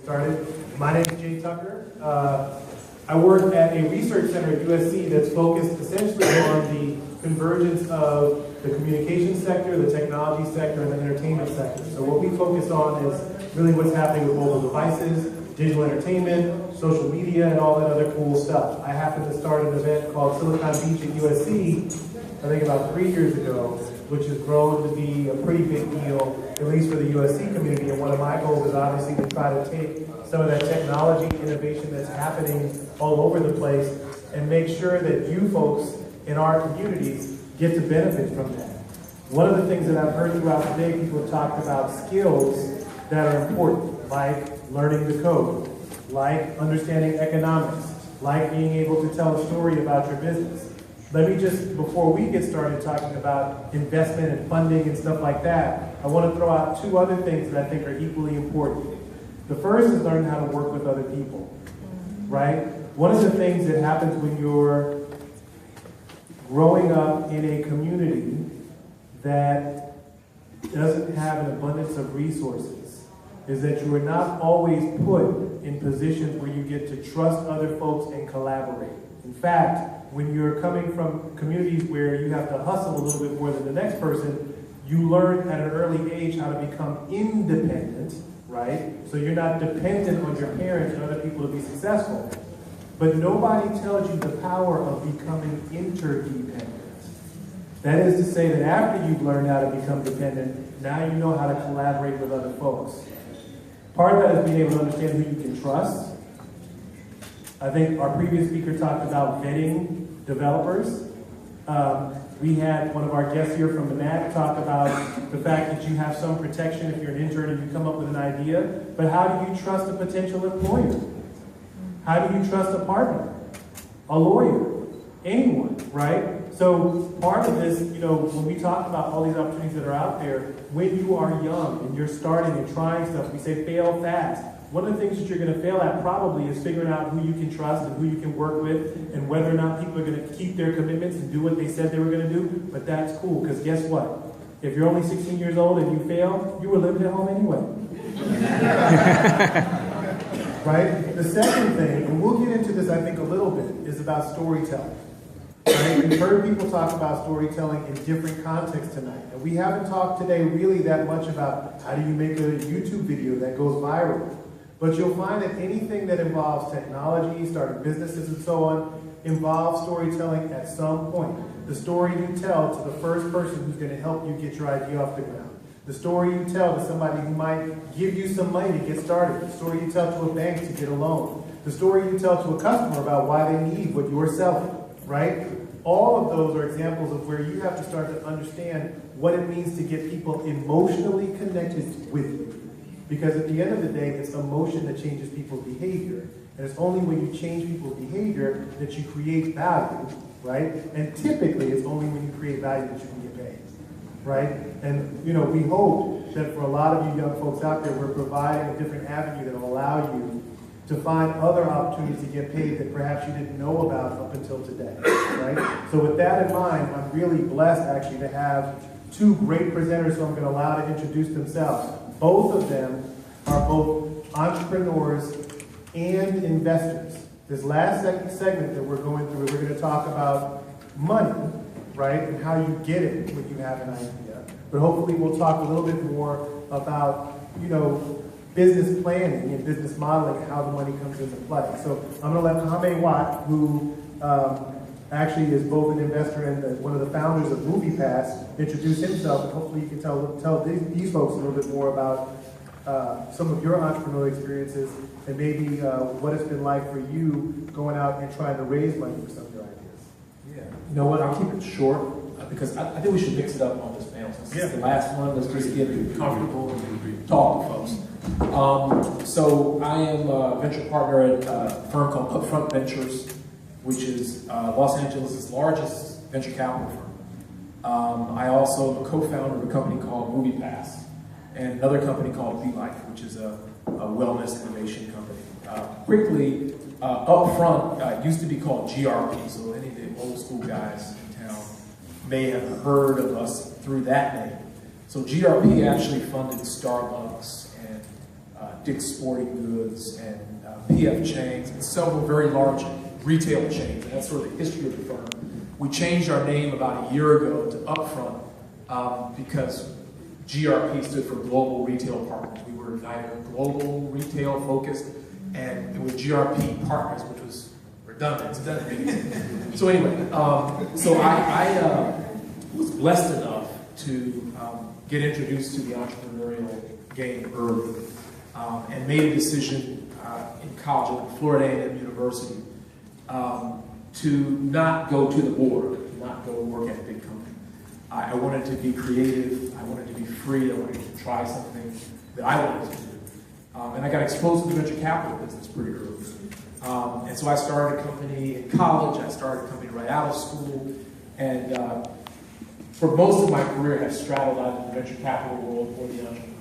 started. My name is Jay Tucker. I work at a research center at USC that's focused essentially on the convergence of the communications sector, the technology sector, and the entertainment sector. So what we focus on is really what's happening with mobile devices, digital entertainment, social media, and all that other cool stuff. I happened to start an event called Silicon Beach at USC, I think about 3 years ago, which has grown to be a pretty big deal, at least for the USC community. And one of my goals is obviously to try to take some of that technology innovation that's happening all over the place and make sure that you folks in our communities get to benefit from that. One of the things that I've heard throughout the day, people have talked about skills that are important, like learning the code, like understanding economics, like being able to tell a story about your business. Let me just, before we get started talking about investment and funding and stuff like that, I want to throw out two other things that I think are equally important. The first is learning how to work with other people, right? One of the things that happens when you're growing up in a community that doesn't have an abundance of resources is that you are not always put in positions where you get to trust other folks and collaborate. In fact, when you're coming from communities where you have to hustle a little bit more than the next person, you learn at an early age how to become independent, right? So you're not dependent on your parents and other people to be successful. But nobody tells you the power of becoming interdependent. That is to say that after you've learned how to become dependent, now you know how to collaborate with other folks. Part of that is being able to understand who you can trust. I think our previous speaker talked about vetting developers. We had one of our guests here from the NAC talk about the fact that you have some protection if you're an intern and you come up with an idea, but how do you trust a potential employer? How do you trust a partner, a lawyer, anyone, right? So part of this, when we talk about all these opportunities that are out there, when you are young and you're starting and trying stuff, we say fail fast. One of the things that you're going to fail at probably is figuring out who you can trust and who you can work with and whether or not people are going to keep their commitments and do what they said they were going to do. But that's cool, because guess what? If you're only 16 years old and you fail, you were living at home anyway. Right? The second thing, and we'll get into this I think a little bit, is about storytelling. Right? We've heard people talk about storytelling in different contexts tonight. And we haven't talked today really that much about how do you make a YouTube video that goes viral. But you'll find that anything that involves technology, starting businesses and so on, involves storytelling at some point. The story you tell to the first person who's going to help you get your idea off the ground. The story you tell to somebody who might give you some money to get started. The story you tell to a bank to get a loan. The story you tell to a customer about why they need what you're selling, right? All of those are examples of where you have to start to understand what it means to get people emotionally connected with you. Because at the end of the day, it's emotion that changes people's behavior. And it's only when you change people's behavior that you create value, right? And typically, it's only when you create value that you can get paid, right? And, we hope that for a lot of you young folks out there, we're providing a different avenue that will allow you to find other opportunities to get paid that perhaps you didn't know about up until today, right? So with that in mind, I'm really blessed, actually, to have two great presenters who I'm going to allow to introduce themselves. Both of them are both entrepreneurs and investors. This last segment that we're going through, we're going to talk about money, right, and how you get it when you have an idea. But hopefully we'll talk a little bit more about, business planning and business modeling and how the money comes into play. So I'm going to let Mohamed Watt, who actually is both an investor and one of the founders of MoviePass, introduce himself, and hopefully you can tell these folks a little bit more about some of your entrepreneurial experiences and maybe what it's been like for you going out and trying to raise money for some of your ideas. Yeah, you know what, I'll keep it short because I think we should mix it up on this panel. Since it's the last one, let's just get comfortable and talk to folks. So I am a venture partner at a firm called Upfront Ventures, which is Los Angeles' largest venture capital firm. I also am a co-founder of a company called MoviePass and another company called BeLife, which is a wellness innovation company. Quickly, Upfront used to be called GRP, so any of the old school guys in town may have heard of us through that name. So GRP actually funded Starbucks and Dick's Sporting Goods and PF Chang's and several very large retail chains, and that's sort of the history of the firm. We changed our name about a year ago to Upfront because GRP stood for Global Retail Partners. We were neither global retail focused, and it was GRP Partners, which was redundant. So anyway, so I was blessed enough to get introduced to the entrepreneurial game early, and made a decision in college at Florida A&M University to not go to the board, not go work at a big company. I wanted to be creative, I wanted to be free, I wanted to try something that I wanted to do. And I got exposed to the venture capital business pretty early. And so I started a company in college, I started a company right out of school, and for most of my career I have straddled either the venture capital world or the entrepreneurial